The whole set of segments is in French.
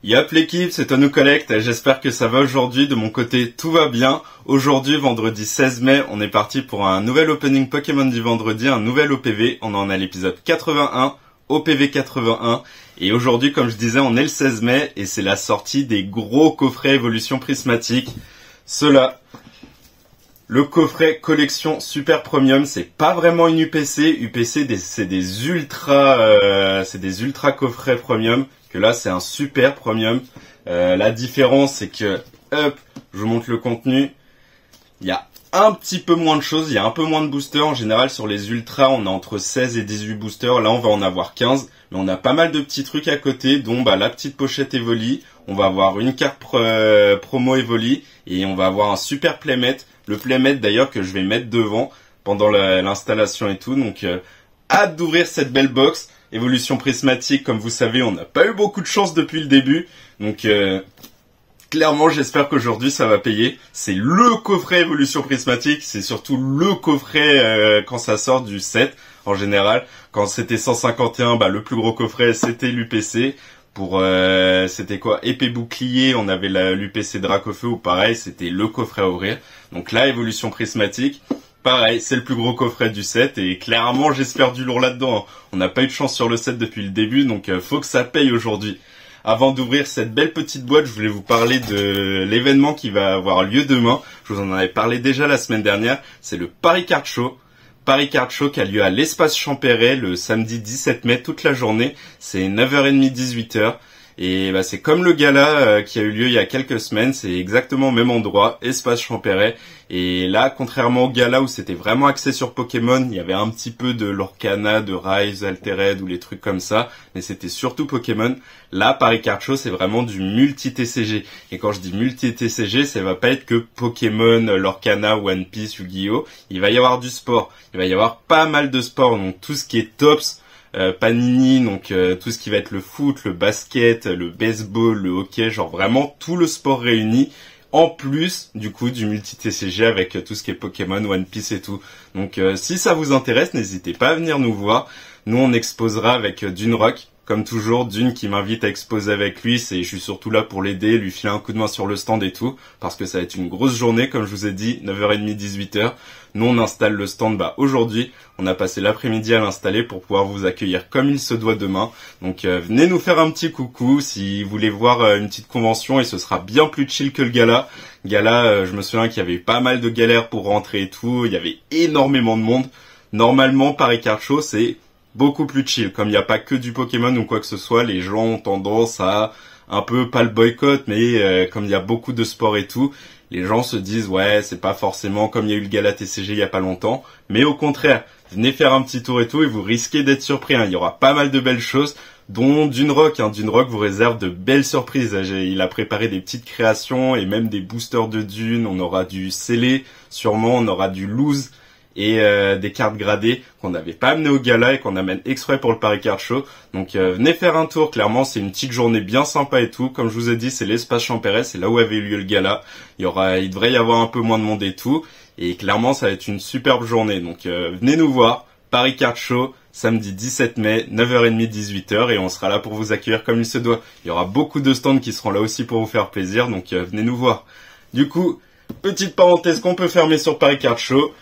Yop l'équipe, c'est Tonou Collect, j'espère que ça va aujourd'hui, de mon côté tout va bien. Aujourd'hui, vendredi 16 mai, on est parti pour un nouvel opening Pokémon du vendredi, un nouvel OPV, on en a l'épisode 81, OPV 81. Et aujourd'hui, comme je disais, on est le 16 mai et c'est la sortie des gros coffrets évolution prismatique. Ceux-là, le coffret collection super premium, c'est pas vraiment une UPC. UPC, c'est des ultra coffrets premium. Que là, c'est un super premium. La différence, c'est que, hop, je vous montre le contenu. Il y a un petit peu moins de choses, il y a un peu moins de boosters. En général, sur les ultras, on a entre 16 et 18 boosters. Là, on va en avoir 15. Mais on a pas mal de petits trucs à côté, dont la petite pochette Evoli. On va avoir une carte promo Evoli. Et on va avoir un super playmat. Le playmat, d'ailleurs, que je vais mettre devant pendant l'installation et tout. Donc, hâte d'ouvrir cette belle box. Évolution prismatique, comme vous savez, on n'a pas eu beaucoup de chance depuis le début. Donc, clairement, j'espère qu'aujourd'hui, ça va payer. C'est le coffret évolution prismatique. C'est surtout le coffret quand ça sort du set, en général. Quand c'était 151, le plus gros coffret, c'était l'UPC. Pour, c'était quoi? Épée bouclier, on avait l'UPC Dracofeu, ou pareil, c'était le coffret à ouvrir. Donc là, évolution prismatique. Pareil, c'est le plus gros coffret du set et clairement j'espère du lourd là-dedans. On n'a pas eu de chance sur le set depuis le début, donc faut que ça paye aujourd'hui. Avant d'ouvrir cette belle petite boîte, je voulais vous parler de l'événement qui va avoir lieu demain. Je vous en avais parlé déjà la semaine dernière. C'est le Paris Card Show. Paris Card Show qui a lieu à l'espace Champéret le samedi 17 mai toute la journée. C'est 9h30, 18h. Et c'est comme le gala qui a eu lieu il y a quelques semaines, c'est exactement au même endroit, espace Champéret. Et là, contrairement au gala où c'était vraiment axé sur Pokémon, il y avait un petit peu de Lorcana, de Rise, Altered ou les trucs comme ça, mais c'était surtout Pokémon. Là, Paris Card Show, c'est vraiment du multi-TCG. Et quand je dis multi-TCG, ça va pas être que Pokémon, Lorcana, One Piece, Yu-Gi-Oh! Il va y avoir du sport. Il va y avoir pas mal de sport, donc tout ce qui est tops, Panini, donc tout ce qui va être le foot, le basket, le baseball, le hockey, genre vraiment tout le sport réuni, en plus du coup du multi-TCG avec tout ce qui est Pokémon, One Piece et tout. Donc si ça vous intéresse, n'hésitez pas à venir nous voir. Nous on exposera avec Dune Rock, comme toujours, Dune qui m'invite à exposer avec lui, je suis surtout là pour l'aider, lui filer un coup de main sur le stand et tout, parce que ça va être une grosse journée, comme je vous ai dit, 9h30, 18h. Nous, on installe le stand aujourd'hui. On a passé l'après-midi à l'installer pour pouvoir vous accueillir comme il se doit demain. Donc, venez nous faire un petit coucou si vous voulez voir une petite convention et ce sera bien plus chill que le gala. Gala, je me souviens qu'il y avait eu pas mal de galères pour rentrer et tout. Il y avait énormément de monde. Normalement, Paris Card Show, c'est beaucoup plus chill. Comme il n'y a pas que du Pokémon ou quoi que ce soit, les gens ont tendance à un peu, pas le boycott, mais comme il y a beaucoup de sport et tout, les gens se disent ouais, c'est pas forcément comme il y a eu le gala TCG il y a pas longtemps, mais au contraire, venez faire un petit tour et tout et vous risquez d'être surpris. Il y aura pas mal de belles choses, dont Dune Rock. Dune Rock vous réserve de belles surprises. Il a préparé des petites créations et même des boosters de Dune. On aura du scellé, sûrement, on aura du loose et des cartes gradées qu'on n'avait pas amené au gala et qu'on amène exprès pour le Paris Card Show. Donc venez faire un tour, clairement c'est une petite journée bien sympa et tout. Comme je vous ai dit, c'est l'espace Champéret, c'est là où avait eu lieu le gala. Il devrait y avoir un peu moins de monde et tout. Et clairement ça va être une superbe journée. Donc venez nous voir, Paris Card Show, samedi 17 mai, 9h30, 18h. Et on sera là pour vous accueillir comme il se doit. Il y aura beaucoup de stands qui seront là aussi pour vous faire plaisir. Donc venez nous voir. Du coup, petite parenthèse qu'on peut fermer sur Paris Card Show.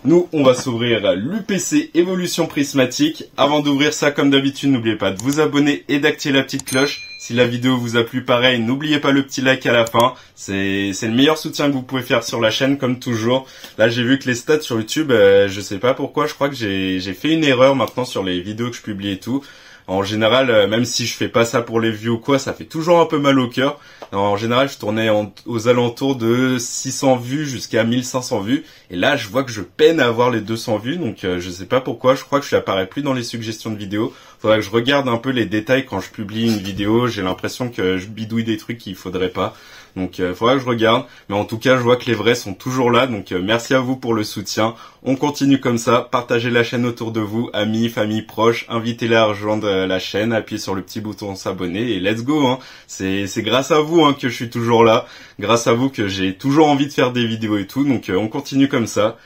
Nous, on va s'ouvrir l'UPC Évolution Prismatique. Avant d'ouvrir ça, comme d'habitude, n'oubliez pas de vous abonner et d'activer la petite cloche. Si la vidéo vous a plu, pareil, n'oubliez pas le petit like à la fin. C'est le meilleur soutien que vous pouvez faire sur la chaîne, comme toujours. Là, j'ai vu que les stats sur YouTube, je sais pas pourquoi, je crois que j'ai fait une erreur maintenant sur les vidéos que je publie et tout. En général, même si je fais pas ça pour les vues ou quoi, ça fait toujours un peu mal au cœur. En général, je tournais aux alentours de 600 vues jusqu'à 1500 vues. Et là, je vois que je peine à avoir les 200 vues. Donc, je sais pas pourquoi. Je crois que je n'apparais plus dans les suggestions de vidéos. Faudrait que je regarde un peu les détails quand je publie une vidéo. J'ai l'impression que je bidouille des trucs qu'il faudrait pas. Donc, faudra que je regarde. Mais en tout cas, je vois que les vrais sont toujours là. Donc, merci à vous pour le soutien. On continue comme ça. Partagez la chaîne autour de vous. Amis, famille, proches. Invitez-les à rejoindre la chaîne. Appuyez sur le petit bouton s'abonner. Et let's go, C'est grâce à vous, que je suis toujours là. Grâce à vous que j'ai toujours envie de faire des vidéos et tout. Donc, on continue comme ça.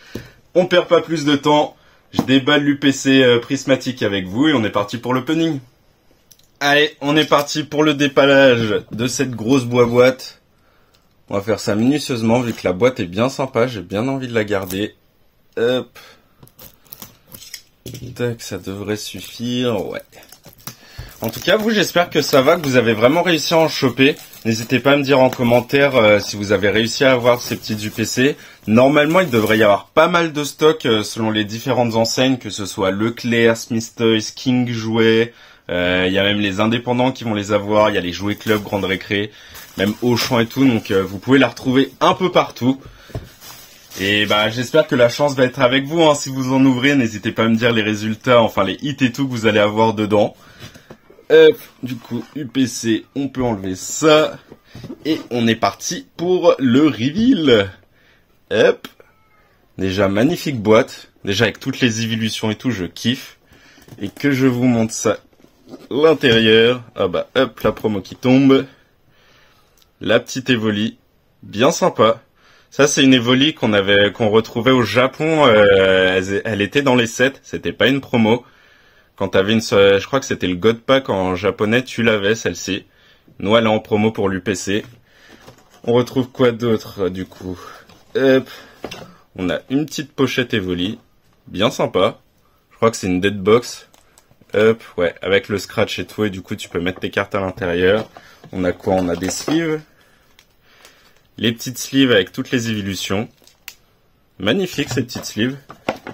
On perd pas plus de temps. Je déballe l'UPC prismatique avec vous. Et on est parti pour l'opening. Allez, on est parti pour le dépallage de cette grosse boîte. On va faire ça minutieusement vu que la boîte est bien sympa, j'ai bien envie de la garder. Hop. Tac, ça devrait suffire, ouais. En tout cas, vous, j'espère que ça va, que vous avez vraiment réussi à en choper. N'hésitez pas à me dire en commentaire si vous avez réussi à avoir ces petites UPC. Normalement, il devrait y avoir pas mal de stock selon les différentes enseignes, que ce soit Leclerc, Smith Toys, King Jouets. Il y a même les indépendants qui vont les avoir. Il y a les Jouets Club, Grande Récré, même Auchan et tout. Donc, vous pouvez la retrouver un peu partout. Et bah, j'espère que la chance va être avec vous. Hein. Si vous en ouvrez, n'hésitez pas à me dire les résultats, enfin les hits et tout que vous allez avoir dedans. Hop, du coup, UPC, on peut enlever ça. Et on est parti pour le reveal. Hop. Déjà, magnifique boîte. Déjà, avec toutes les évolutions et tout, je kiffe. Et que je vous montre ça. L'intérieur. Ah bah, hop, la promo qui tombe. La petite Evoli. Bien sympa. Ça, c'est une Evoli qu'on retrouvait au Japon. Elle était dans les sets. C'était pas une promo. Quand t'avais je crois que c'était le God Pack en japonais, tu l'avais celle-ci. Nous, elle est en promo pour l'UPC. On retrouve quoi d'autre du coup? Hop. On a une petite pochette Evoli. Bien sympa. Je crois que c'est une Deadbox. Hop, ouais, avec le scratch et tout. Et du coup, tu peux mettre tes cartes à l'intérieur. On a quoi? On a des sleeves. Les petites sleeves avec toutes les évolutions. Magnifique ces petites sleeves.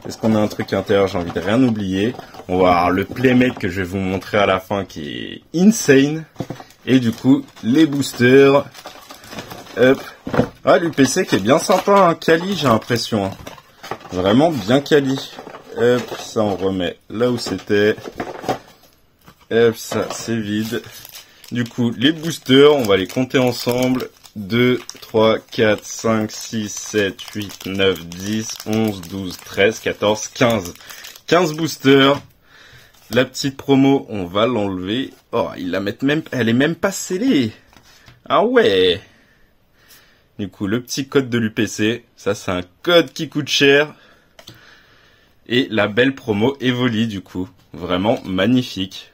Est-ce qu'on a un truc à l'intérieur? J'ai envie de rien oublier. On va avoir le Playmate que je vais vous montrer à la fin qui est insane. Et du coup, les boosters. Hop. Ah, l'UPC qui est bien sympa, hein. Quali, j'ai l'impression. Hein. Vraiment bien quali. Hop, ça on remet là où c'était. Hop, ça c'est vide. Du coup, les boosters, on va les compter ensemble. 2, 3, 4, 5, 6, 7, 8, 9, 10, 11, 12, 13, 14, 15. 15 boosters. La petite promo, on va l'enlever. Oh, elle est même pas scellée. Ah ouais. Du coup, le petit code de l'UPC. Ça, c'est un code qui coûte cher. Et la belle promo Evoli, du coup. Vraiment magnifique.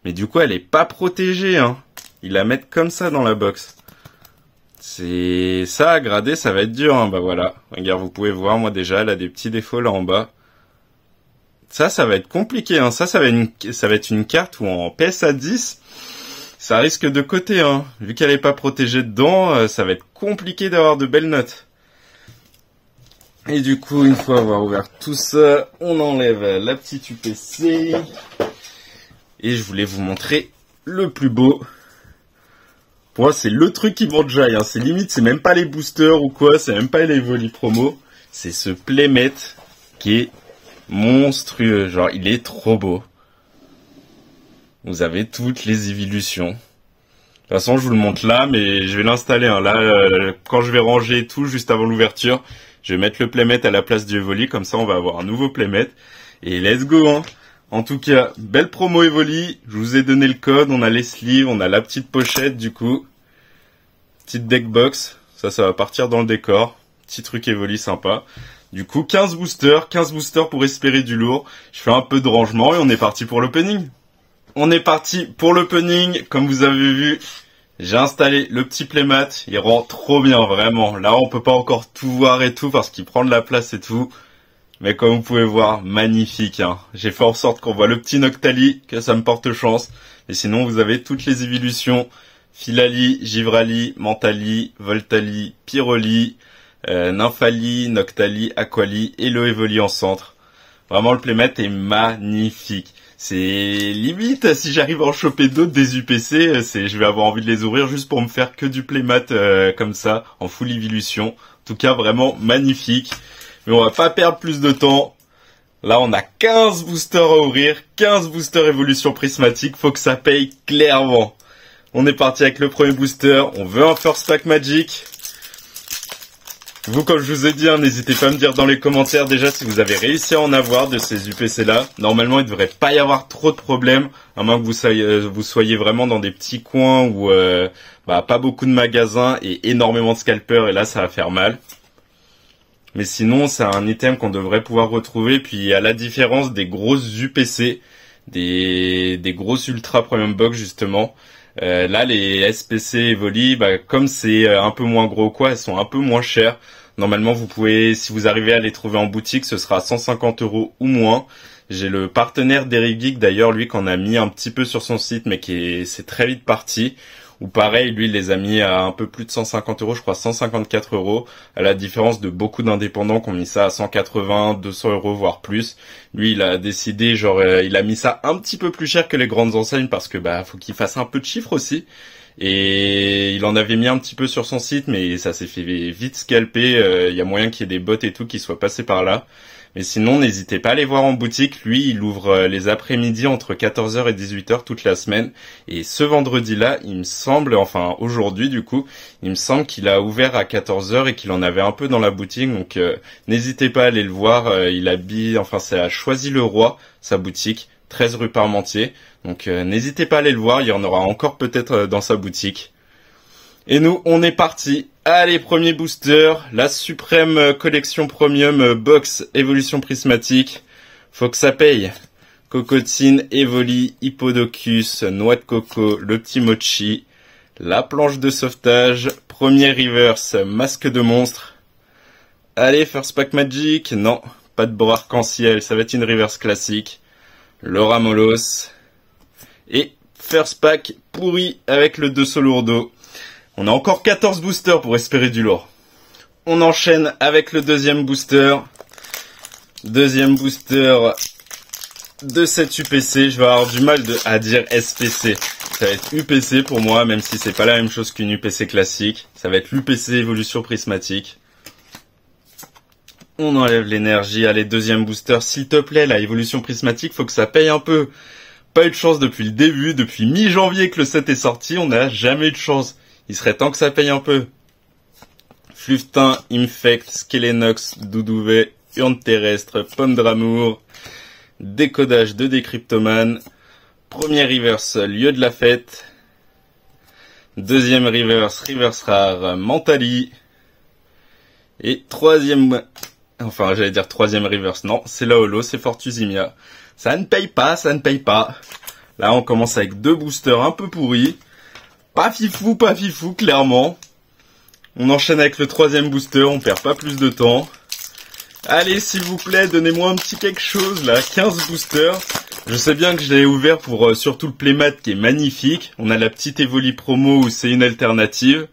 Mais du coup, elle est pas protégée, hein. Ils la mettent comme ça dans la box. C'est ça à grader, ça va être dur, hein. Bah voilà. Regarde, vous pouvez voir, moi déjà, elle a des petits défauts là en bas. Ça va être compliqué, hein. Ça va être une carte où en PSA 10, ça risque de coter, hein. Vu qu'elle est pas protégée dedans, ça va être compliqué d'avoir de belles notes. Et du coup, une fois avoir ouvert tout ça, on enlève la petite UPC. Et je voulais vous montrer le plus beau. Pour moi, c'est le truc qui vend Jai, hein. C'est limite, c'est même pas les boosters ou quoi, c'est même pas les Evoli promo. C'est ce Playmate qui est monstrueux. Genre, il est trop beau. Vous avez toutes les évolutions. De toute façon, je vous le montre là, mais je vais l'installer. Hein. Là, quand je vais ranger tout juste avant l'ouverture, je vais mettre le Playmate à la place du Evoli. Comme ça, on va avoir un nouveau Playmate. Et let's go, hein. En tout cas, belle promo Evoli. Je vous ai donné le code. On a les sleeves, on a la petite pochette du coup. Petite deck box. Ça va partir dans le décor. Petit truc Evoli sympa. Du coup, 15 boosters pour espérer du lourd. Je fais un peu de rangement et on est parti pour l'opening. On est parti pour l'opening. Comme vous avez vu, j'ai installé le petit Playmate. Il rend trop bien, vraiment. Là, on peut pas encore tout voir et tout parce qu'il prend de la place et tout. Mais comme vous pouvez voir, magnifique. Hein. J'ai fait en sorte qu'on voit le petit Noctali, que ça me porte chance. Et sinon, vous avez toutes les évolutions. Philali, Givrali, Mentali, Voltali, Pyroli, Nymphali, Noctali, Aquali et le Evoli en centre. Vraiment, le Playmate est magnifique. C'est limite, si j'arrive à en choper d'autres des UPC, je vais avoir envie de les ouvrir juste pour me faire que du Playmate comme ça, en full évolution. En tout cas, vraiment magnifique. Mais on va pas perdre plus de temps. Là, on a 15 boosters à ouvrir, 15 boosters évolution prismatique. Faut que ça paye clairement. On est parti avec le premier booster. On veut un first pack magic. Vous, comme je vous ai dit, hein, n'hésitez pas à me dire dans les commentaires déjà si vous avez réussi à en avoir de ces UPC là. Normalement, il ne devrait pas y avoir trop de problèmes, à moins que vous soyez vraiment dans des petits coins où pas beaucoup de magasins et énormément de scalpers, et là, ça va faire mal. Mais sinon, c'est un item qu'on devrait pouvoir retrouver. Puis, à la différence des grosses UPC, des grosses ultra premium box justement. Là les SPC Evoli, comme c'est un peu moins gros quoi, elles sont un peu moins chères. Normalement vous pouvez, si vous arrivez à les trouver en boutique, ce sera 150 € ou moins. J'ai le partenaire d'Eric Geek d'ailleurs, lui qu'on a mis un petit peu sur son site mais c'est très vite parti. Ou pareil, lui il les a mis à un peu plus de 150 €, je crois 154 €, à la différence de beaucoup d'indépendants qui ont mis ça à 180, 200 € voire plus. Lui il a décidé, il a mis ça un petit peu plus cher que les grandes enseignes parce que faut qu'il fasse un peu de chiffres aussi. Et il en avait mis un petit peu sur son site mais ça s'est fait vite scalper, il y a moyen qu'il y ait des bots et tout qui soient passés par là. Mais sinon, n'hésitez pas à aller voir en boutique. Lui, il ouvre les après-midi entre 14 h et 18 h toute la semaine. Et ce vendredi-là, il me semble, enfin aujourd'hui du coup, il me semble qu'il a ouvert à 14 h et qu'il en avait un peu dans la boutique. Donc n'hésitez pas à aller le voir. Il habille, enfin c'est à Choisy-le-Roi, sa boutique, 13 rue Parmentier. Donc n'hésitez pas à aller le voir, il y en aura encore peut-être dans sa boutique. Et nous, on est parti. Allez, premier booster, la suprême collection premium box évolution prismatique. Faut que ça paye. Cocotine, Evoli, Hippodocus, noix de coco, le petit mochi, la planche de sauvetage, premier reverse, masque de monstre. Allez, first pack magic, non, pas de beau arc-en-ciel, ça va être une reverse classique. Laura Molos. Et first pack pourri avec le 2 Lourdeau. On a encore 14 boosters pour espérer du lourd. On enchaîne avec le deuxième booster. Deuxième booster de cette UPC. Je vais avoir du mal à dire SPC. Ça va être UPC pour moi, même si c'est pas la même chose qu'une UPC classique. Ça va être l'UPC évolution prismatique. On enlève l'énergie. Allez, deuxième booster. S'il te plaît, la évolution prismatique, faut que ça paye un peu. Pas eu de chance depuis le début. Depuis mi-janvier que le set est sorti, on n'a jamais eu de chance. Il serait temps que ça paye un peu. Fluftin, Infect, Skelenox, Doudouvet, Urne terrestre, Pomme d'amour, décodage de Décryptoman, premier reverse, lieu de la fête, deuxième reverse, reverse rare, Mentali, et troisième, enfin j'allais dire troisième reverse, non, c'est la holo, c'est Fortusimia. Ça ne paye pas, ça ne paye pas. Là on commence avec deux boosters un peu pourris. Pas fifou, clairement. On enchaîne avec le troisième booster, on perd pas plus de temps. Allez, s'il vous plaît, donnez-moi un petit quelque chose, là. 15 boosters. Je sais bien que je l'ai ouvert pour surtout le playmat qui est magnifique. On a la petite Evoli promo où c'est une alternative.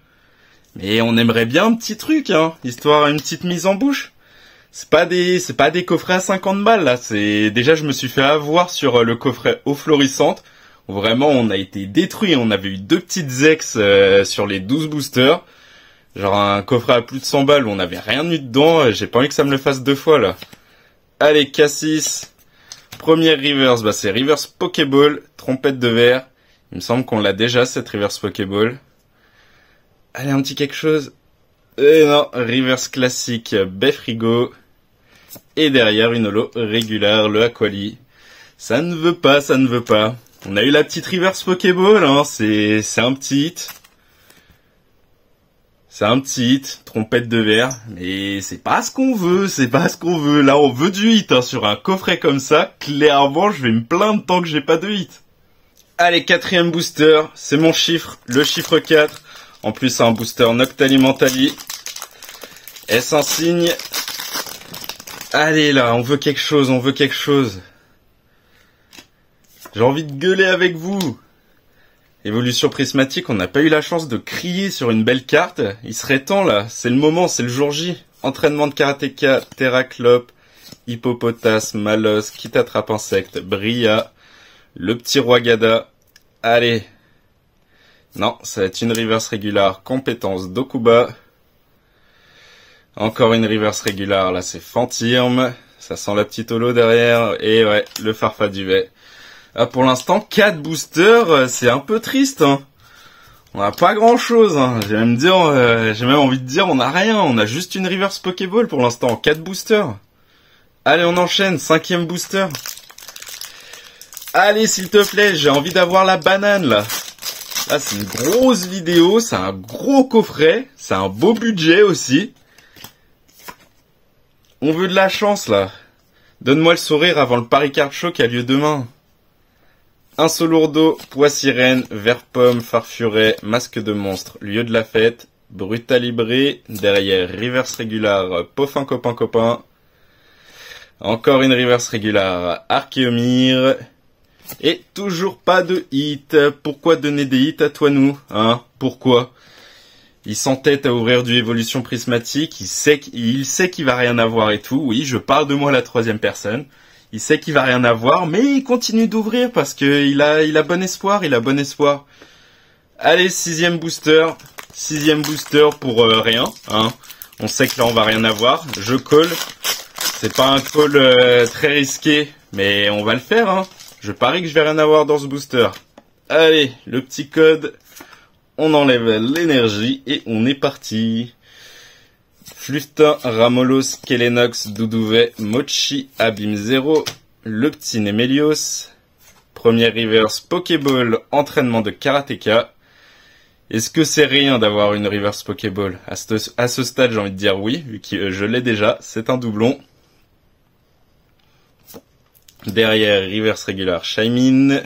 Mais on aimerait bien un petit truc, hein, histoire une petite mise en bouche. C'est pas des coffrets à 50 balles, là. Déjà, je me suis fait avoir sur le coffret eau florissante. Vraiment, on a été détruits. On avait eu deux petites ex sur les 12 boosters. Genre un coffret à plus de 100 balles où on n'avait rien eu dedans. J'ai pas envie que ça me le fasse deux fois, là. Allez, Cassis. Première reverse, c'est reverse Pokéball, trompette de verre. Il me semble qu'on l'a déjà, cette reverse Pokéball. Allez, un petit quelque chose. Et non, reverse classique, Befrigo. Et derrière, une holo régulière, le Aquali. Ça ne veut pas, ça ne veut pas. On a eu la petite reverse Pokéball, hein, c'est un petit hit. C'est un petit hit, trompette de verre, mais c'est pas ce qu'on veut, c'est pas ce qu'on veut. Là, on veut du hit, hein, sur un coffret comme ça, clairement, je vais me plaindre tant que j'ai pas de hit. Allez, quatrième booster, c'est mon chiffre, le chiffre 4. En plus, c'est un booster Noctali Mentali. Est-ce un signe? Allez là, on veut quelque chose, on veut quelque chose. J'ai envie de gueuler avec vous. Évolution prismatique, on n'a pas eu la chance de crier sur une belle carte. Il serait temps là, c'est le moment, c'est le jour J. Entraînement de karatéka, Terraclope, Hippopotas, Malos, qui t'attrape insecte, Bria, le petit roi Gada. Allez. Non, ça va être une reverse régulière, compétence Dokuba. Encore une reverse régulière, là c'est Fantirme. Ça sent la petite holo derrière. Et ouais, le Farfaduvet. Ah, pour l'instant, 4 boosters, c'est un peu triste, hein. On n'a pas grand chose, hein. J'ai même envie de dire, on n'a rien. On a juste une reverse Pokéball pour l'instant, 4 boosters. Allez, on enchaîne, 5e booster. Allez, s'il te plaît, j'ai envie d'avoir la banane, là. Là, c'est une grosse vidéo, c'est un gros coffret, c'est un beau budget aussi. On veut de la chance, là. Donne-moi le sourire avant le Paris Card Show qui a lieu demain. Un Solourdo, Poids Sirène, Vert Pomme, Farfuret, Masque de Monstre, Lieu de la Fête, Brutalibré, derrière Reverse Régular, Poffin Copain Copain, encore une Reverse Régular, Archéomir, et toujours pas de hit. Pourquoi donner des hits à toi nous, hein? Pourquoi? Il s'entête à ouvrir du évolution prismatique, il sait qu'il va rien avoir et tout. Oui, je parle de moi à la troisième personne. Il sait qu'il va rien avoir, mais il continue d'ouvrir parce que il a bon espoir, il a bon espoir. Allez, sixième booster pour rien, hein. On sait que là on va rien avoir. Je call. C'est pas un call très risqué, mais on va le faire, hein. Je parie que je vais rien avoir dans ce booster. Allez, le petit code. On enlève l'énergie et on est parti. Fluftin, Ramolos, Kelenox, Doudouvet, Mochi, Abîme 0, le petit Nemelios. Première reverse Pokéball, entraînement de Karateka. Est-ce que c'est rien d'avoir une reverse Pokéball? À ce stade, j'ai envie de dire oui, vu que je l'ai déjà. C'est un doublon. Derrière, reverse régular, Shaymin.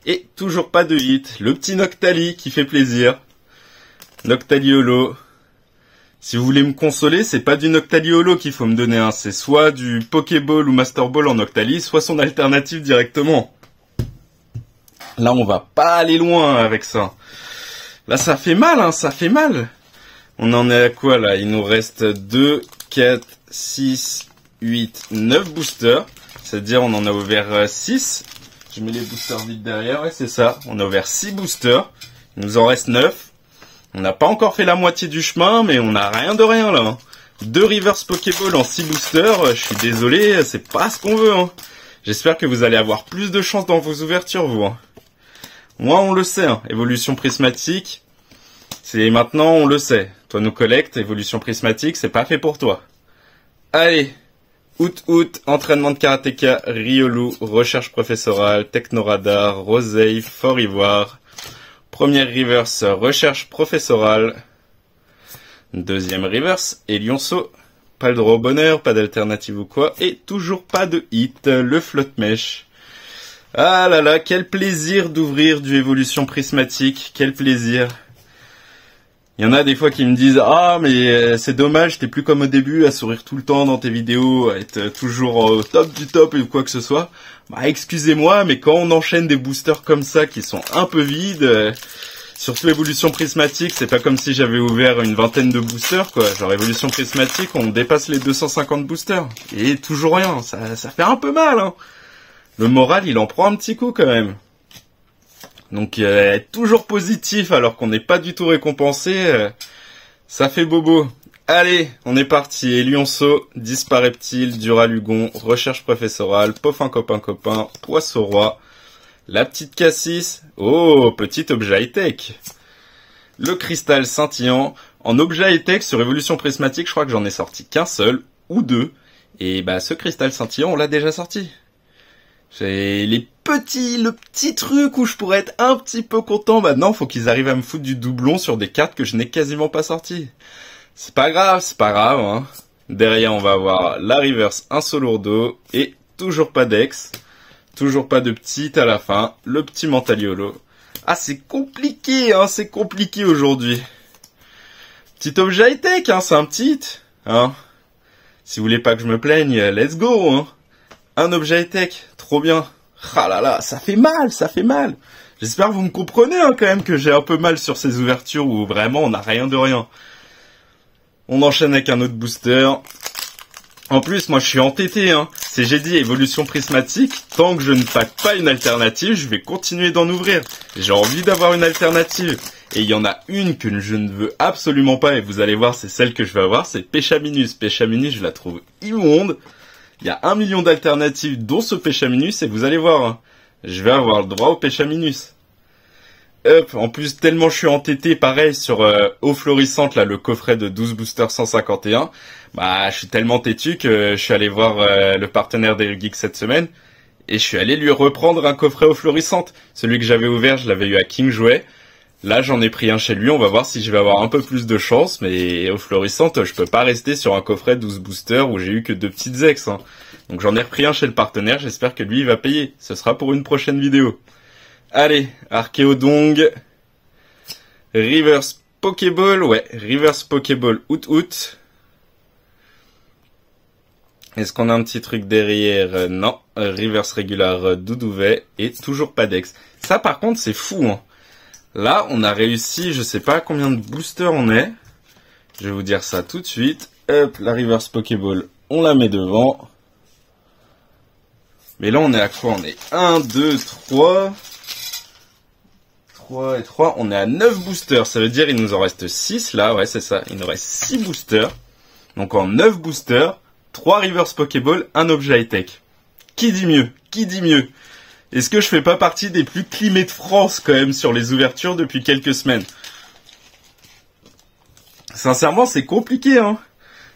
Et toujours pas de hit. Le petit Noctali qui fait plaisir. Noctali Holo. Si vous voulez me consoler, c'est pas du Noctali Holo qu'il faut me donner, hein. C'est soit du Pokéball ou Master Ball en Noctali, soit son alternative directement. Là, on va pas aller loin avec ça. Là, ça fait mal, hein, ça fait mal. On en est à quoi, là? Il nous reste 2, 4, 6, 8, 9 boosters. C'est-à-dire, on en a ouvert 6. Je mets les boosters vides derrière, ouais, c'est ça. On a ouvert 6 boosters. Il nous en reste 9. On n'a pas encore fait la moitié du chemin, mais on n'a rien de rien, là. 2 reverse Pokéball en 6 boosters. Je suis désolé, c'est pas ce qu'on veut, hein. J'espère que vous allez avoir plus de chance dans vos ouvertures, vous, hein. Moi, on le sait, hein. Évolution prismatique. C'est maintenant, on le sait. Toi, nous collecte, évolution prismatique, c'est pas fait pour toi. Allez. Août, entraînement de karatéka, Riolu, recherche professorale, Technoradar, Roseille, Fort Ivoire. Première reverse, recherche professorale. Deuxième reverse, Elionceau. Pas le droit au bonheur, pas d'alternative ou quoi. Et toujours pas de hit, le flotte mèche. Ah là là, quel plaisir d'ouvrir du évolution prismatique, quel plaisir. Il y en a des fois qui me disent « Ah, mais c'est dommage, t'es plus comme au début, à sourire tout le temps dans tes vidéos, à être toujours au top du top ou quoi que ce soit. » Bah, excusez-moi, mais quand on enchaîne des boosters comme ça qui sont un peu vides, surtout évolution prismatique, c'est pas comme si j'avais ouvert une vingtaine de boosters, quoi. Genre évolution prismatique, on dépasse les 250 boosters. Et toujours rien, ça fait un peu mal, hein. Le moral, il en prend un petit coup quand même. Donc être toujours positif alors qu'on n'est pas du tout récompensé, ça fait bobo. Allez, on est parti. Elionceau, Dispareptile, Duralugon, Recherche professorale, Poffin Copain Copain, Poisson Roi, la petite Cassis, oh, petit objet high-tech. Le cristal scintillant. En objet high-tech sur évolution prismatique, je crois que j'en ai sorti qu'un seul, ou deux. Et bah ce cristal scintillant, on l'a déjà sorti. C'est le petit truc où je pourrais être un petit peu content. Maintenant, faut qu'ils arrivent à me foutre du doublon sur des cartes que je n'ai quasiment pas sorties. C'est pas grave, hein. Derrière, on va avoir la reverse, un Solourdo et toujours pas d'ex. Toujours pas de petit à la fin. Le petit Mentaliolo. Ah, c'est compliqué, hein. C'est compliqué aujourd'hui. Petit objet high-tech, hein. C'est un petit, hein. Si vous voulez pas que je me plaigne, let's go, hein. Un objet high-tech, trop bien. Ah là là, ça fait mal, ça fait mal. J'espère que vous me comprenez, hein, quand même, que j'ai un peu mal sur ces ouvertures où vraiment on n'a rien de rien. On enchaîne avec un autre booster. En plus, moi je suis entêté, hein. C'est j'ai dit évolution prismatique, tant que je ne pack pas une alternative, je vais continuer d'en ouvrir. J'ai envie d'avoir une alternative. Et il y en a une que je ne veux absolument pas, et vous allez voir, c'est celle que je vais avoir, c'est Péchaminus. Péchaminus, je la trouve immonde. Il y a 1 million d'alternatives, dont ce Péchaminus, et vous allez voir, hein, je vais avoir le droit au Péchaminus. Hop, en plus, tellement je suis entêté, pareil, sur eau florissante, là, le coffret de 12 boosters 151, bah, je suis tellement têtu que je suis allé voir le partenaire des Geeks cette semaine, et je suis allé lui reprendre un coffret eau florissante. Celui que j'avais ouvert, je l'avais eu à King Jouet. Là, j'en ai pris un chez lui, on va voir si je vais avoir un peu plus de chance, mais au Florissante, je peux pas rester sur un coffret 12 boosters où j'ai eu que 2 petites ex, hein. Donc j'en ai repris un chez le partenaire, j'espère que lui, il va payer. Ce sera pour une prochaine vidéo. Allez, Archéodong, Reverse Pokéball, ouais, Reverse Pokéball Out. Est-ce qu'on a un petit truc derrière? Non, Reverse Regular Doudouvet, et toujours pas d'ex. Ça, par contre, c'est fou, hein. Là, on a réussi, je sais pas combien de boosters on est. Je vais vous dire ça tout de suite. Hop, la Reverse Pokéball, on la met devant. Mais là, on est à quoi? On est 1, 2, 3. 3 et 3. On est à 9 boosters. Ça veut dire il nous en reste 6 là. Ouais, c'est ça. Il nous reste 6 boosters. Donc en 9 boosters, 3 Reverse Pokéball, un objet high-tech. Qui dit mieux? Qui dit mieux? Est-ce que je fais pas partie des plus climés de France quand même sur les ouvertures depuis quelques semaines? Sincèrement, c'est compliqué, hein.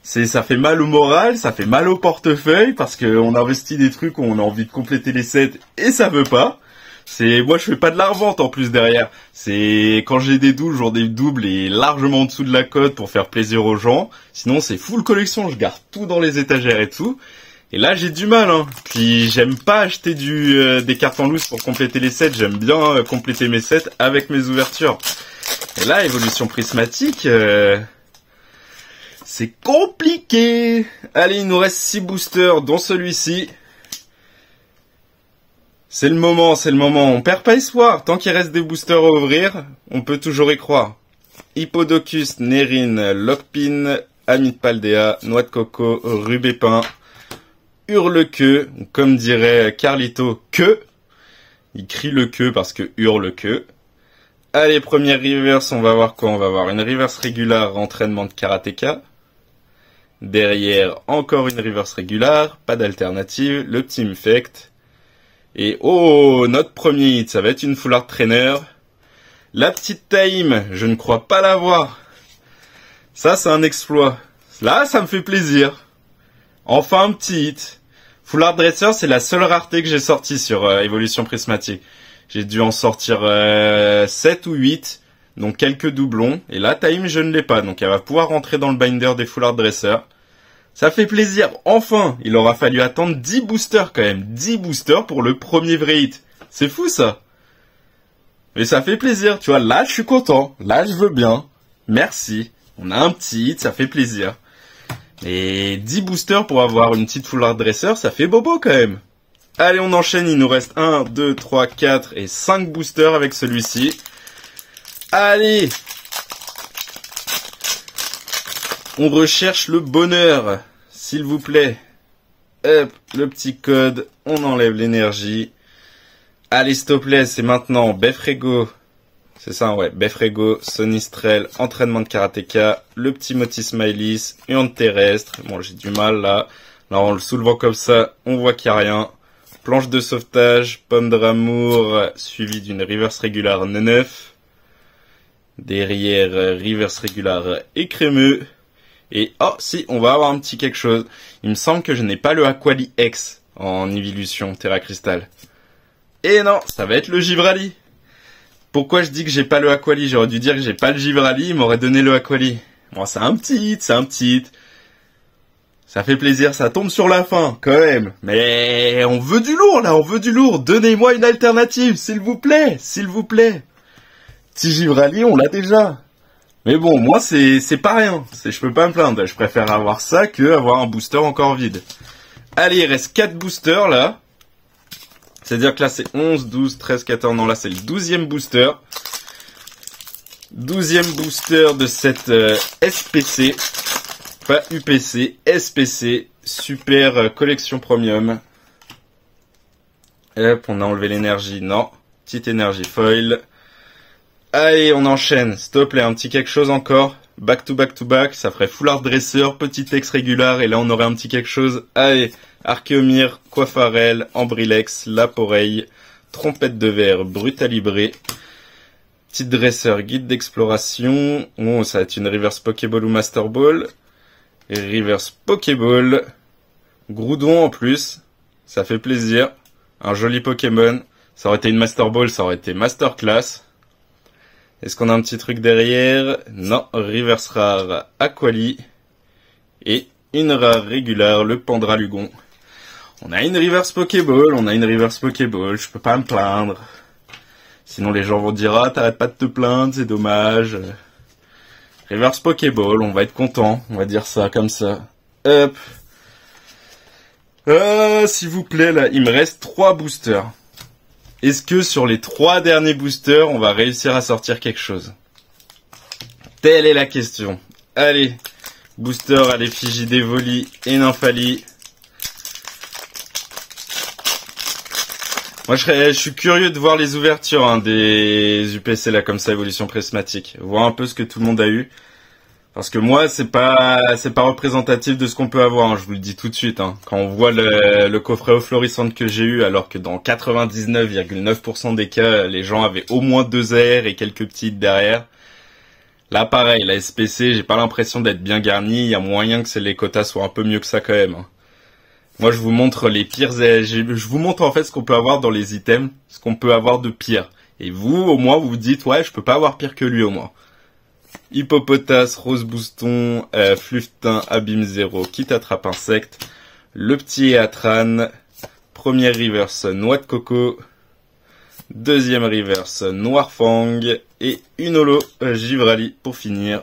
Ça fait mal au moral, ça fait mal au portefeuille parce qu'on investit des trucs où on a envie de compléter les sets et ça veut pas. Moi je fais pas de la revente en plus derrière. C'est quand j'ai des doubles, j'en ai doubles et largement en dessous de la cote pour faire plaisir aux gens. Sinon c'est full collection, je garde tout dans les étagères et tout. Et là, j'ai du mal, hein. Puis, j'aime pas acheter des cartes en loose pour compléter les sets. J'aime bien compléter mes sets avec mes ouvertures. Et là, évolution prismatique, c'est compliqué. Allez, il nous reste 6 boosters, dont celui-ci. C'est le moment, c'est le moment. On perd pas espoir. Tant qu'il reste des boosters à ouvrir, on peut toujours y croire. Hippodocus, Nérine, Lockpin, Ami de Paldea, Noix de Coco, Rubépin. Hurle-queue, comme dirait Carlito, que. Il crie le queue parce que hurle-queue. Allez, première reverse, on va voir quoi? On va voir une reverse régulière, entraînement de karatéka. Derrière, encore une reverse régulière, pas d'alternative, le petit infect. Et oh, notre premier hit, ça va être une full art trainer. La petite time, je ne crois pas l'avoir. Ça, c'est un exploit. Là, ça me fait plaisir. Enfin un petit hit. Full Art Dresser, c'est la seule rareté que j'ai sortie sur Évolution Prismatique. J'ai dû en sortir 7 ou 8, donc quelques doublons. Et là, Time, je ne l'ai pas, donc elle va pouvoir rentrer dans le binder des Full Art Dresser. Ça fait plaisir, enfin. Il aura fallu attendre 10 boosters quand même. 10 boosters pour le premier vrai hit. C'est fou ça. Mais ça fait plaisir, tu vois. Là, je suis content. Là, je veux bien. Merci. On a un petit hit, ça fait plaisir. Et 10 boosters pour avoir une petite full art dresser, ça fait bobo quand même. Allez, on enchaîne, il nous reste 1, 2, 3, 4 et 5 boosters avec celui-ci. Allez! On recherche le bonheur, s'il vous plaît. Hop, le petit code, on enlève l'énergie. Allez, s'il te plaît, c'est maintenant Befrego. C'est ça, ouais. Befrego, Sonistrel, entraînement de karatéka, le petit Motis Smileys, urne terrestre. Bon, j'ai du mal là. Là, en le soulevant comme ça, on voit qu'il n'y a rien. Planche de sauvetage, pomme d'amour, suivi d'une reverse régulière 9. Derrière, reverse régulière écrémeux. Et, oh, si, on va avoir un petit quelque chose. Il me semble que je n'ai pas le Aquali X en évolution Terra Crystal. Et non, ça va être le Givrali. Pourquoi je dis que j'ai pas le Aquali? J'aurais dû dire que j'ai pas le Givrali, il m'aurait donné le Aquali. Bon, c'est un petit hit, c'est un petit hit. Ça fait plaisir, ça tombe sur la fin, quand même. Mais on veut du lourd, là, on veut du lourd. Donnez-moi une alternative, s'il vous plaît, s'il vous plaît. Petit Givrali, on l'a déjà. Mais bon, moi, c'est pas rien. Je peux pas me plaindre. Je préfère avoir ça que avoir un booster encore vide. Allez, il reste 4 boosters, là. C'est-à-dire que là, c'est 11, 12, 13, 14. Non, là, c'est le 12e booster. 12e booster de cette SPC. Pas UPC, SPC. Super collection premium. Hop, on a enlevé l'énergie. Non. Petite énergie foil. Allez, on enchaîne. S'il te plaît, un petit quelque chose encore. Back to back to back. Ça ferait full art dresser, petit texte régulier. Et là, on aurait un petit quelque chose. Allez. Archéomir, Coiffarel, Ambrilex, Laporeille, Trompette de verre, Brutalibré, Petite dresseur, guide d'exploration. Oh, ça va être une reverse Pokéball ou Master Ball. Et reverse Pokéball. Groudon en plus. Ça fait plaisir. Un joli Pokémon. Ça aurait été une Master Ball, ça aurait été Masterclass. Est-ce qu'on a un petit truc derrière? Non, reverse rare Aquali. Et une rare régulière, le Pandralugon. On a une reverse Pokéball, je peux pas me plaindre. Sinon les gens vont dire, ah t'arrêtes pas de te plaindre, c'est dommage. Reverse Pokéball, on va être content, on va dire ça comme ça. Hop. S'il vous plaît, là, il me reste 3 boosters. Est-ce que sur les 3 derniers boosters, on va réussir à sortir quelque chose? Telle est la question. Allez, booster à l'effigie d'Evoli et Nymphali. Moi, je suis curieux de voir les ouvertures des UPC là comme ça, évolution prismatique. Voir un peu ce que tout le monde a eu. Parce que moi, c'est pas représentatif de ce qu'on peut avoir, hein, je vous le dis tout de suite. Hein. Quand on voit le coffret eau florissante que j'ai eu, alors que dans 99,9% des cas, les gens avaient au moins 2 airs et quelques petites derrière. Là, pareil, la SPC, j'ai pas l'impression d'être bien garni. Il y a moyen que les quotas soient un peu mieux que ça quand même. Hein. Moi, je vous montre les pires. Je vous montre en fait ce qu'on peut avoir dans les items, ce qu'on peut avoir de pire. Et vous, au moins, vous vous dites, ouais, je peux pas avoir pire que lui au moins. Hippopotas, Rose Bouston, Fluftin, Abîme 0, qui t'attrape insecte, le petit Eatran, première reverse, Noix de Coco, deuxième reverse, Noirfang, et une holo, Givrali pour finir.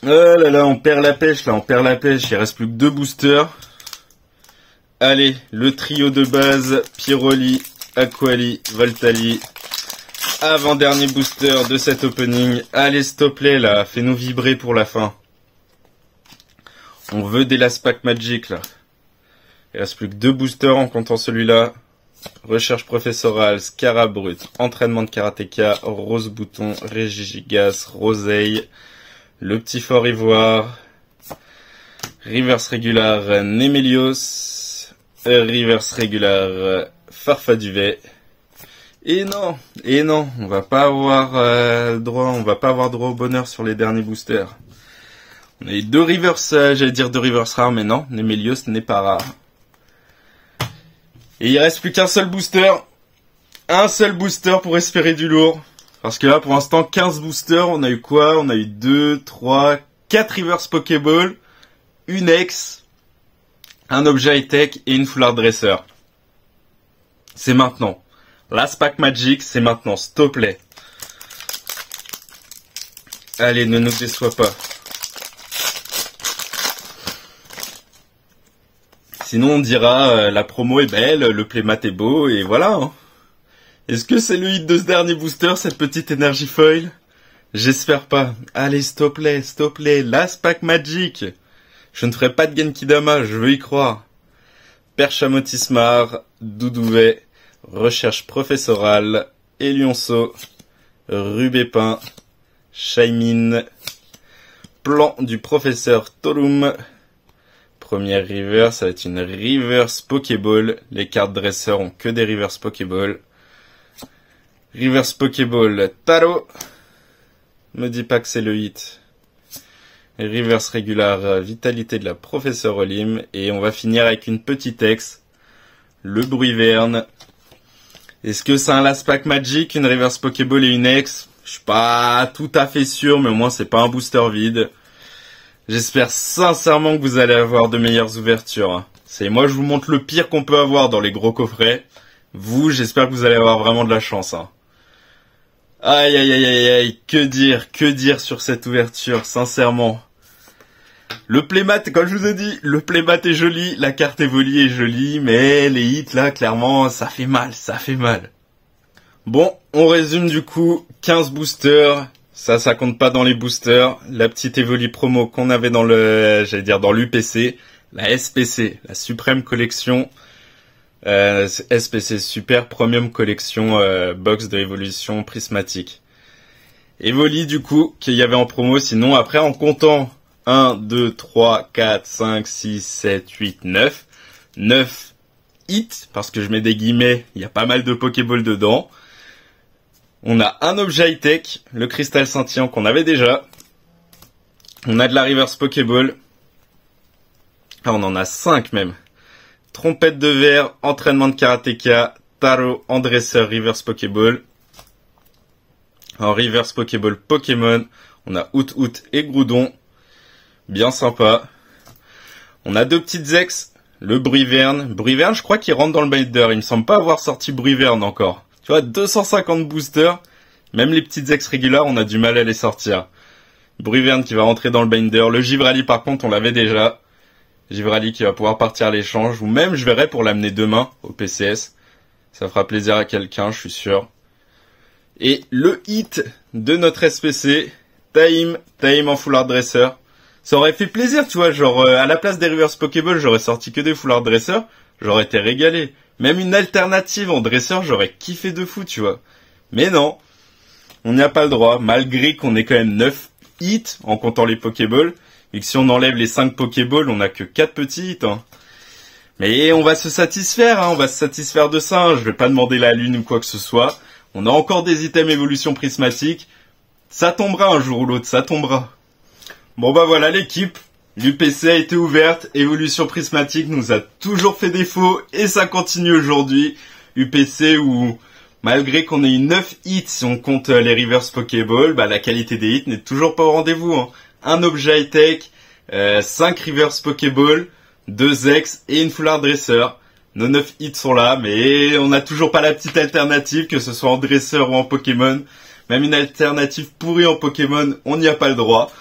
Oh là là, on perd la pêche, il reste plus que 2 boosters. Allez, le trio de base, Pyroli, Aquali, Voltali. Avant-dernier booster de cet opening. Allez, s'il te plaît, là. Fais-nous vibrer pour la fin. On veut des Last Pack Magic, là. Il reste plus que 2 boosters en comptant celui-là. Recherche professorale, Scarabrut, entraînement de karatéka, Rose Bouton, Régigigas, Roseille, le petit fort ivoire, reverse régular, Nemelios, reverse régular, Farfaduvet. Et non, on va pas avoir droit au bonheur sur les derniers boosters. On a eu 2 reverse, j'allais dire 2 reverse rares, mais non, Nemelios n'est pas rare. Et il reste plus qu'un seul booster. Un seul booster pour espérer du lourd. Parce que là, pour l'instant, 15 boosters, on a eu quoi? On a eu 2, 3, 4 reverse Pokéball, une ex, un objet high-tech et une foulard dresseur. C'est maintenant. Last Pack Magic, c'est maintenant, s'il te plaît. Allez, ne nous déçois pas. Sinon, on dira, la promo est belle, le playmat est beau, et voilà. Hein. Est-ce que c'est le hit de ce dernier booster, cette petite énergie foil? J'espère pas. Allez, s'il te plaît, Last Pack Magic. Je ne ferai pas de Genkidama, je veux y croire. Perchamotismar, Doudouvet, Recherche professorale, Elionceau, Rubépin, Shaymin, Plan du professeur Tolum. Première reverse, ça va être une reverse Pokéball. Les cartes dresseurs ont que des reverse Pokéball. Reverse Pokéball Taro. Me dis pas que c'est le hit. Reverse régular, Vitalité de la professeure Olim. Et on va finir avec une petite ex. Le Bruiverne. Est-ce que c'est un Last Pack Magic, une reverse Pokéball et une ex? Je suis pas tout à fait sûr, mais au moins c'est pas un booster vide. J'espère sincèrement que vous allez avoir de meilleures ouvertures. Moi, je vous montre le pire qu'on peut avoir dans les gros coffrets. Vous, j'espère que vous allez avoir vraiment de la chance. Hein. Aïe, aïe, aïe, aïe, aïe, que dire sur cette ouverture, sincèrement. Le playmat, comme je vous ai dit, le playmat est joli, la carte Evoli est jolie, mais les hits, là, clairement, ça fait mal. Bon, on résume du coup, 15 boosters. Ça compte pas dans les boosters. La petite Evoli promo qu'on avait dans dans l'UPC. La SPC, la Suprême Collection. SPC, Super Premium Collection, box de évolution prismatique. Evoli, du coup, qu'il y avait en promo. Sinon, après, en comptant 1, 2, 3, 4, 5, 6, 7, 8, 9. 9 hits, parce que je mets des guillemets, il y a pas mal de Pokéball dedans. On a un objet high-tech, le cristal scintillant qu'on avait déjà. On a de la reverse Pokéball. Ah, on en a 5 même. Trompette de verre, entraînement de karatéka, Taro en dresseur, reverse Pokéball. En reverse Pokéball Pokémon, on a Out et Groudon. Bien sympa. On a deux petites ex, le Brivern. Brivern, je crois qu'il rentre dans le binder. Il me semble pas avoir sorti Brivern encore. Tu vois, 250 boosters. Même les petites ex régulières, on a du mal à les sortir. Brivern qui va rentrer dans le binder. Le Givrali, par contre, on l'avait déjà. Givrali qui va pouvoir partir à l'échange. Ou même, je verrai pour l'amener demain au PCS. Ça fera plaisir à quelqu'un, je suis sûr. Et le hit de notre SPC, Taim en foulard dresseur. Ça aurait fait plaisir, tu vois, genre à la place des reverse Pokéball, j'aurais sorti que des foulards dresseurs, j'aurais été régalé. Même une alternative en dresseur, j'aurais kiffé de fou, tu vois. Mais non, on n'y a pas le droit, malgré qu'on ait quand même 9 hits en comptant les Pokéballs, et que si on enlève les 5 Pokéballs, on n'a que 4 petits hits, hein. Mais on va se satisfaire, hein, on va se satisfaire de ça, hein. Je vais pas demander la lune ou quoi que ce soit. On a encore des items évolution prismatique. Ça tombera un jour ou l'autre, ça tombera. Bon bah voilà l'équipe. L'UPC a été ouverte. Évolution prismatique nous a toujours fait défaut. Et ça continue aujourd'hui. UPC où, malgré qu'on ait eu 9 hits si on compte les reverse Pokéball, bah la qualité des hits n'est toujours pas au rendez-vous, hein. Un objet high-tech, 5 reverse Pokéball, 2 ex et une foulard dresseur. Nos 9 hits sont là, mais on n'a toujours pas la petite alternative, que ce soit en dresseur ou en Pokémon. Même une alternative pourrie en Pokémon, on n'y a pas le droit.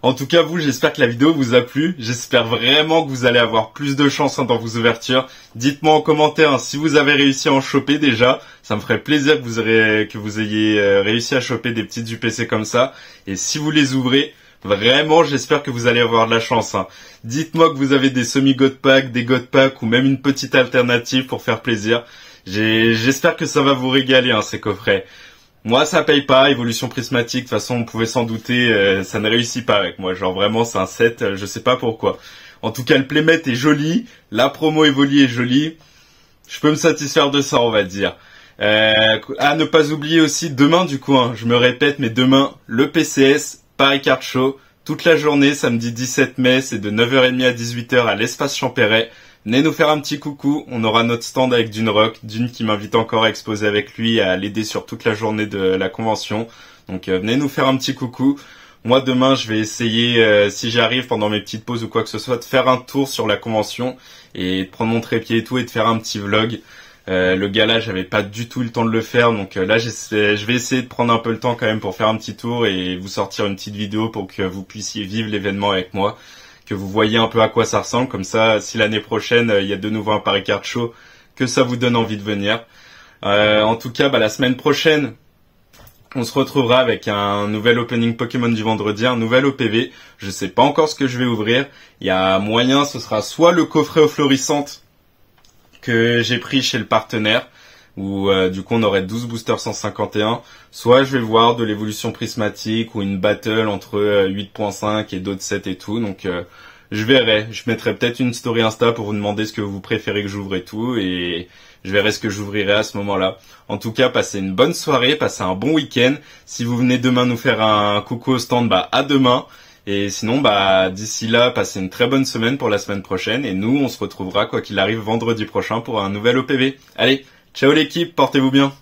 En tout cas, vous, j'espère que la vidéo vous a plu. J'espère vraiment que vous allez avoir plus de chance dans vos ouvertures. Dites-moi en commentaire si vous avez réussi à en choper déjà. Ça me ferait plaisir que vous ayez réussi à choper des petites UPC comme ça. Et si vous les ouvrez, vraiment, j'espère que vous allez avoir de la chance, hein. Dites-moi que vous avez des semi-God Pack, des God Pack ou même une petite alternative pour faire plaisir. J'espère que ça va vous régaler, hein, ces coffrets. Moi, ça paye pas, évolution prismatique, de toute façon, on pouvait s'en douter, ça ne réussit pas avec moi. Genre vraiment, c'est un set, je sais pas pourquoi. En tout cas, le playmat est joli, la promo Evoli est jolie. Je peux me satisfaire de ça, on va dire. À ne pas oublier aussi, demain du coup, hein, je me répète, mais demain, le PCS, Paris Card Show, toute la journée, samedi 17 mai, c'est de 9h30 à 18h à l'espace Champéret. Venez nous faire un petit coucou, on aura notre stand avec Dune qui m'invite encore à exposer avec lui, à l'aider sur toute la journée de la convention. Donc venez nous faire un petit coucou. Moi demain je vais essayer, si j'arrive pendant mes petites pauses ou quoi que ce soit, de faire un tour sur la convention et de prendre mon trépied et tout et de faire un petit vlog. Le gala j'avais pas du tout eu le temps de le faire, donc là je vais essayer de prendre un peu le temps quand même pour faire un petit tour et vous sortir une petite vidéo pour que vous puissiez vivre l'événement avec moi, que vous voyez un peu à quoi ça ressemble, comme ça si l'année prochaine il y a de nouveau un Paris Card Show, que ça vous donne envie de venir. En tout cas, la semaine prochaine on se retrouvera avec un nouvel opening Pokémon du vendredi, un nouvel OPV. Je sais pas encore ce que je vais ouvrir. Il y a moyen, ce sera soit le coffret aux florissantes que j'ai pris chez le partenaire, où du coup on aurait 12 boosters 151, soit je vais voir de l'évolution prismatique ou une battle entre 8.5 et d'autres sets et tout, donc je verrai. Je mettrai peut-être une story Insta pour vous demander ce que vous préférez que j'ouvre et tout, et je verrai ce que j'ouvrirai à ce moment-là. En tout cas, passez une bonne soirée, passez un bon week-end. Si vous venez demain nous faire un coucou au stand, à demain. Et sinon, d'ici là, passez une très bonne semaine pour la semaine prochaine. Et nous, on se retrouvera, quoi qu'il arrive, vendredi prochain pour un nouvel OPV. Allez, ciao l'équipe, portez-vous bien.